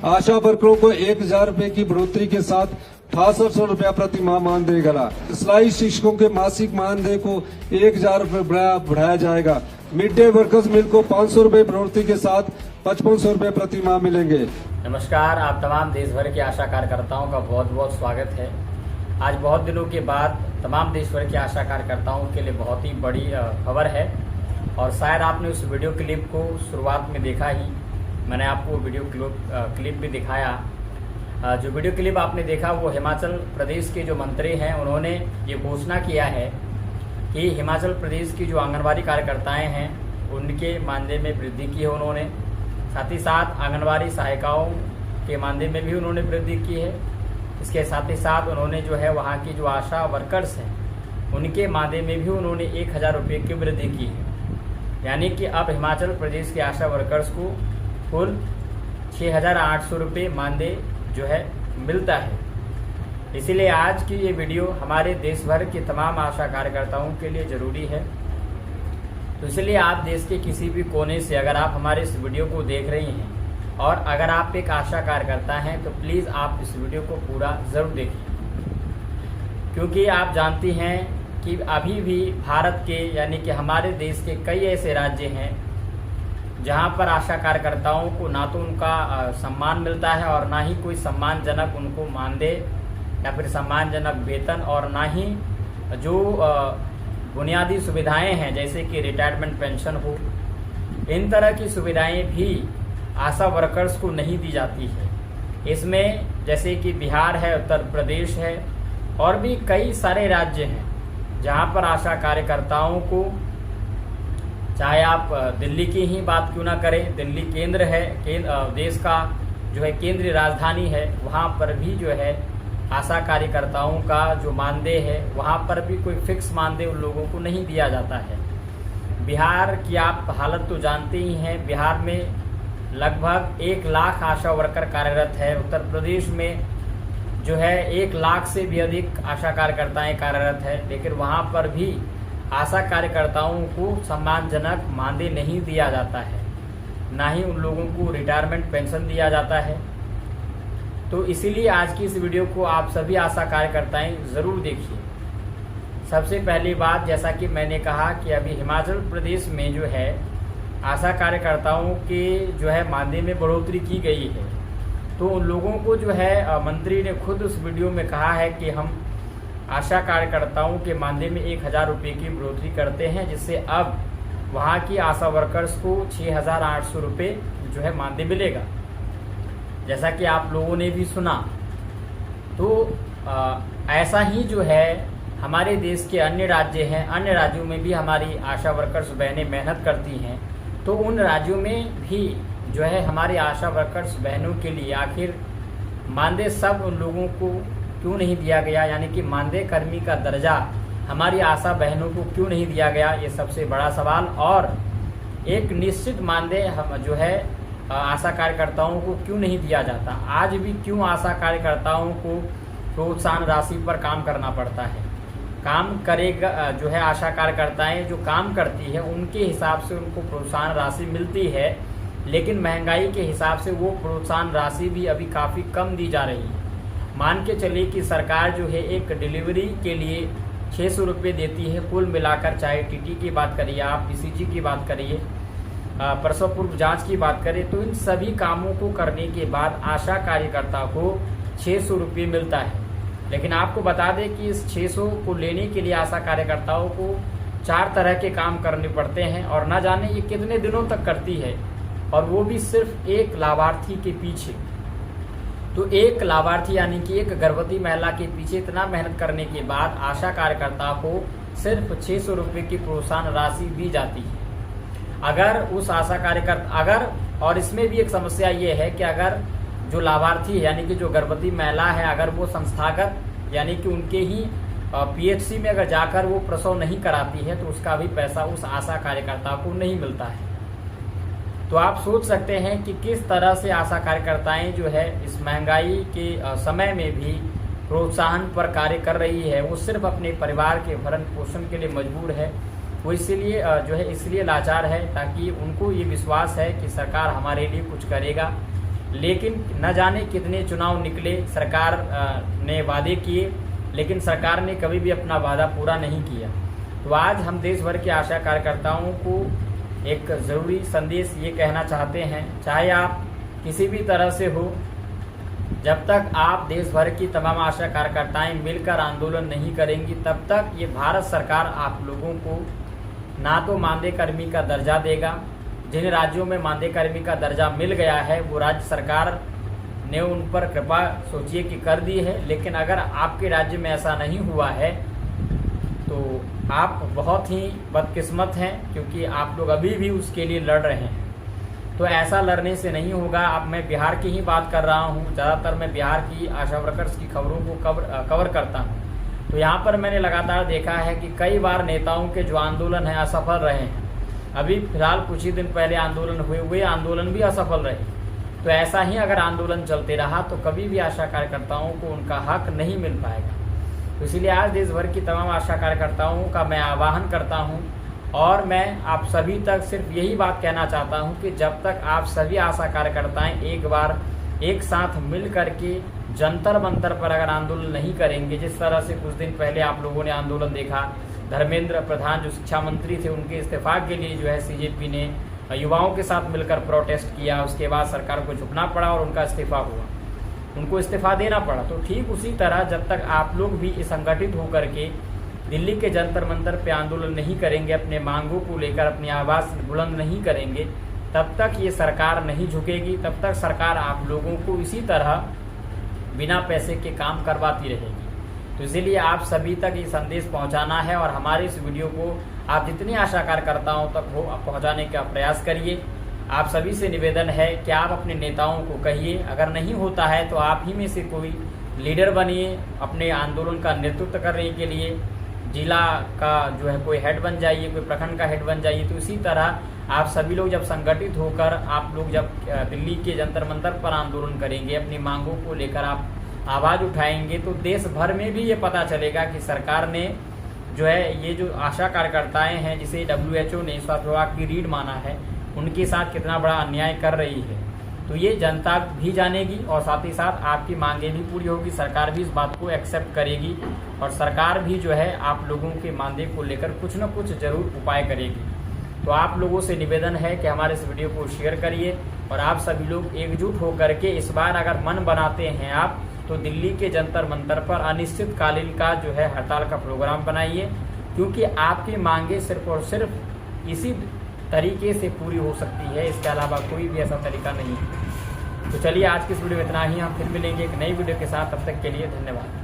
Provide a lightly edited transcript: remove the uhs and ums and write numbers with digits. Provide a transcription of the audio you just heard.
आशा वर्करों को 1,000 रुपए की बढ़ोतरी के साथ 6800 रुपया प्रति माह मानदेय गला। सिलाई शिक्षकों के मासिक मानदेय को 1,000 रुपए बढ़ाया जाएगा। मिड डे वर्कर्स मिल को 500 रुपए बढ़ोतरी के साथ 5500 रुपए प्रति माह मिलेंगे। नमस्कार, आप तमाम देश भर के आशा कार्यकर्ताओं का बहुत बहुत स्वागत है। आज बहुत दिनों के बाद तमाम देश भर के आशा कार्यकर्ताओं के लिए बहुत ही बड़ी खबर है और शायद आपने उस वीडियो क्लिप को शुरुआत में देखा ही। मैंने आपको वीडियो क्लिप भी दिखाया। जो वीडियो क्लिप आपने देखा वो हिमाचल प्रदेश के जो मंत्री हैं उन्होंने ये घोषणा किया है कि हिमाचल प्रदेश की जो आंगनबाड़ी कार्यकर्ताएं हैं उनके मानदेय में वृद्धि की है उन्होंने। साथ ही साथ आंगनबाड़ी सहायिकाओं के मानदेय में भी उन्होंने वृद्धि की है। इसके साथ ही साथ उन्होंने जो है वहाँ की जो आशा वर्कर्स हैं उनके मानदेय में भी उन्होंने 1,000 रुपये की वृद्धि की है। यानी कि अब हिमाचल प्रदेश के आशा वर्कर्स को कुल 6,800 रुपये मानदेय जो है मिलता है। इसीलिए आज की ये वीडियो हमारे देश भर के तमाम आशा कार्यकर्ताओं के लिए ज़रूरी है। तो इसलिए आप देश के किसी भी कोने से अगर आप हमारे इस वीडियो को देख रही हैं और अगर आप एक आशा कार्यकर्ता हैं तो प्लीज़ आप इस वीडियो को पूरा ज़रूर देखिए, क्योंकि आप जानती हैं कि अभी भी भारत के यानी कि हमारे देश के कई ऐसे राज्य हैं जहां पर आशा कार्यकर्ताओं को ना तो उनका सम्मान मिलता है और ना ही कोई सम्मानजनक उनको मानदेय या फिर सम्मानजनक वेतन और ना ही जो बुनियादी सुविधाएं हैं जैसे कि रिटायरमेंट पेंशन हो, इन तरह की सुविधाएं भी आशा वर्कर्स को नहीं दी जाती है। इसमें जैसे कि बिहार है, उत्तर प्रदेश है और भी कई सारे राज्य हैं जहां पर आशा कार्यकर्ताओं को, चाहे आप दिल्ली की ही बात क्यों ना करें, दिल्ली केंद्र है, देश का जो है केंद्रीय राजधानी है, वहां पर भी जो है आशा कार्यकर्ताओं का जो मानदेय है वहां पर भी कोई फिक्स मानदेय उन लोगों को नहीं दिया जाता है। बिहार की आप हालत तो जानते ही हैं, बिहार में लगभग 1 लाख आशा वर्कर कार्यरत है। उत्तर प्रदेश में जो है 1 लाख से भी अधिक आशा कार्यकर्ताएं कार्यरत है, लेकिन वहां पर भी आशा कार्यकर्ताओं को सम्मानजनक मानदेय नहीं दिया जाता है, ना ही उन लोगों को रिटायरमेंट पेंशन दिया जाता है। तो इसीलिए आज की इस वीडियो को आप सभी आशा कार्यकर्ताएं ज़रूर देखिए। सबसे पहली बात, जैसा कि मैंने कहा कि अभी हिमाचल प्रदेश में जो है आशा कार्यकर्ताओं के जो है मानदेय में बढ़ोतरी की गई है। तो उन लोगों को जो है मंत्री ने खुद उस वीडियो में कहा है कि हम आशा कार्यकर्ताओं के मानदेय में 1,000 रुपये की बढ़ोतरी करते हैं, जिससे अब वहाँ की आशा वर्कर्स को 6,800 रुपये जो है मानदेय मिलेगा, जैसा कि आप लोगों ने भी सुना। तो ऐसा ही जो है हमारे देश के अन्य राज्य हैं, अन्य राज्यों में भी हमारी आशा वर्कर्स बहनें मेहनत करती हैं। तो उन राज्यों में भी जो है हमारी आशा वर्कर्स बहनों के लिए आखिर मानदेय सब उन लोगों को क्यों नहीं दिया गया, यानी कि मानदेय कर्मी का दर्जा हमारी आशा बहनों को क्यों नहीं दिया गया, ये सबसे बड़ा सवाल। और एक निश्चित मानदेय हम जो है आशा कार्यकर्ताओं को क्यों नहीं दिया जाता, आज भी क्यों आशा कार्यकर्ताओं को प्रोत्साहन राशि पर काम करना पड़ता है। काम करेगा जो है आशा कार्यकर्ताएं जो काम करती है उनके हिसाब से उनको प्रोत्साहन राशि मिलती है, लेकिन महंगाई के हिसाब से वो प्रोत्साहन राशि भी अभी काफ़ी कम दी जा रही है। मान के चलिए कि सरकार जो है एक डिलीवरी के लिए 600 रुपये देती है कुल मिलाकर, चाहे टीटी की बात करिए, आप पीसीजी की बात करिए, प्रसव पूर्व जांच की बात करें, तो इन सभी कामों को करने के बाद आशा कार्यकर्ता को 600 रुपये मिलता है। लेकिन आपको बता दें कि इस 600 को लेने के लिए आशा कार्यकर्ताओं को 4 तरह के काम करने पड़ते हैं और न जाने ये कितने दिनों तक करती है, और वो भी सिर्फ एक लाभार्थी के पीछे। तो एक लाभार्थी यानी कि एक गर्भवती महिला के पीछे इतना मेहनत करने के बाद आशा कार्यकर्ता को सिर्फ 600 रुपये की प्रोत्साहन राशि दी जाती है। अगर उस आशा कार्यकर्ता और इसमें भी एक समस्या ये है कि अगर जो लाभार्थी है यानी कि जो गर्भवती महिला है, अगर वो संस्थागत यानी कि उनके ही पीएचसी में अगर जाकर वो प्रसव नहीं कराती है तो उसका भी पैसा उस आशा कार्यकर्ता को नहीं मिलता है। तो आप सोच सकते हैं कि किस तरह से आशा कार्यकर्ताएं जो है इस महंगाई के समय में भी प्रोत्साहन पर कार्य कर रही है। वो सिर्फ अपने परिवार के भरण पोषण के लिए मजबूर है, वो इसीलिए जो है इसलिए लाचार है ताकि उनको ये विश्वास है कि सरकार हमारे लिए कुछ करेगा। लेकिन न जाने कितने चुनाव निकले, सरकार ने वादे किए, लेकिन सरकार ने कभी भी अपना वादा पूरा नहीं किया। तो आज हम देश भर के आशा कार्यकर्ताओं को एक ज़रूरी संदेश ये कहना चाहते हैं, चाहे आप किसी भी तरह से हो, जब तक आप देश भर की तमाम आशा कार्यकर्ताएं मिलकर आंदोलन नहीं करेंगी, तब तक ये भारत सरकार आप लोगों को ना तो मानदेय कर्मी का दर्जा देगा। जिन राज्यों में मानदेय कर्मी का दर्जा मिल गया है वो राज्य सरकार ने उन पर कृपा सोचिए कि कर दी है, लेकिन अगर आपके राज्य में ऐसा नहीं हुआ है तो आप बहुत ही बदकिस्मत हैं, क्योंकि आप लोग अभी भी उसके लिए लड़ रहे हैं। तो ऐसा लड़ने से नहीं होगा। अब मैं बिहार की ही बात कर रहा हूँ, ज़्यादातर मैं बिहार की आशा वर्कर्स की खबरों को कवर करता हूँ। तो यहाँ पर मैंने लगातार देखा है कि कई बार नेताओं के जो आंदोलन है असफल रहे हैं। अभी फिलहाल कुछ ही दिन पहले आंदोलन हुए आंदोलन भी असफल रहे। तो ऐसा ही अगर आंदोलन चलते रहा तो कभी भी आशा कार्यकर्ताओं को उनका हक नहीं मिल पाएगा। तो इसीलिए आज देश भर की तमाम आशा कार्यकर्ताओं का मैं आह्वान करता हूं और मैं आप सभी तक सिर्फ यही बात कहना चाहता हूं कि जब तक आप सभी आशा कार्यकर्ताएं एक बार एक साथ मिल करके जंतर मंतर पर अगर आंदोलन नहीं करेंगे, जिस तरह से कुछ दिन पहले आप लोगों ने आंदोलन देखा, धर्मेंद्र प्रधान जो शिक्षा मंत्री थे उनके इस्तीफा के लिए जो है सीजेपी ने युवाओं के साथ मिलकर प्रोटेस्ट किया, उसके बाद सरकार को झुकना पड़ा और उनका इस्तीफा हुआ, उनको इस्तीफा देना पड़ा। तो ठीक उसी तरह जब तक आप लोग भी संगठित होकर के दिल्ली के जंतर मंतर पे आंदोलन नहीं करेंगे, अपने मांगों को लेकर अपनी आवाज़ बुलंद नहीं करेंगे, तब तक ये सरकार नहीं झुकेगी। तब तक सरकार आप लोगों को इसी तरह बिना पैसे के काम करवाती रहेगी। तो इसीलिए आप सभी तक ये संदेश पहुंचाना है और हमारे इस वीडियो को आप जितनी आशा कार्यकर्ताओं तक हो पहुंचाने का प्रयास करिए। आप सभी से निवेदन है कि आप अपने नेताओं को कहिए, अगर नहीं होता है तो आप ही में से कोई लीडर बनिए, अपने आंदोलन का नेतृत्व करने के लिए जिला का जो है कोई हेड बन जाइए, कोई प्रखंड का हेड बन जाइए। तो इसी तरह आप सभी लोग जब संगठित होकर आप लोग जब दिल्ली के जंतर मंतर पर आंदोलन करेंगे, अपनी मांगों को लेकर आप आवाज़ उठाएंगे, तो देश भर में भी ये पता चलेगा कि सरकार ने जो है ये जो आशा कार्यकर्ताएं हैं, जिसे WHO ने स्वास्थ्य विभाग की रीढ़ माना है, उनके साथ कितना बड़ा अन्याय कर रही है। तो ये जनता भी जानेगी और साथ ही साथ आपकी मांगे भी पूरी होगी, सरकार भी इस बात को एक्सेप्ट करेगी और सरकार भी जो है आप लोगों के मांगे को लेकर कुछ न कुछ जरूर उपाय करेगी। तो आप लोगों से निवेदन है कि हमारे इस वीडियो को शेयर करिए और आप सभी लोग एकजुट होकर के इस बार अगर मन बनाते हैं आप तो दिल्ली के जंतर मंतर पर अनिश्चितकालीन का जो है हड़ताल का प्रोग्राम बनाइए, क्योंकि आपकी मांगे सिर्फ और सिर्फ इसी तरीके से पूरी हो सकती है, इसके अलावा कोई भी ऐसा तरीका नहीं है। तो चलिए आज की इस वीडियो में इतना ही, हम फिर मिलेंगे एक नई वीडियो के साथ, तब तक के लिए धन्यवाद।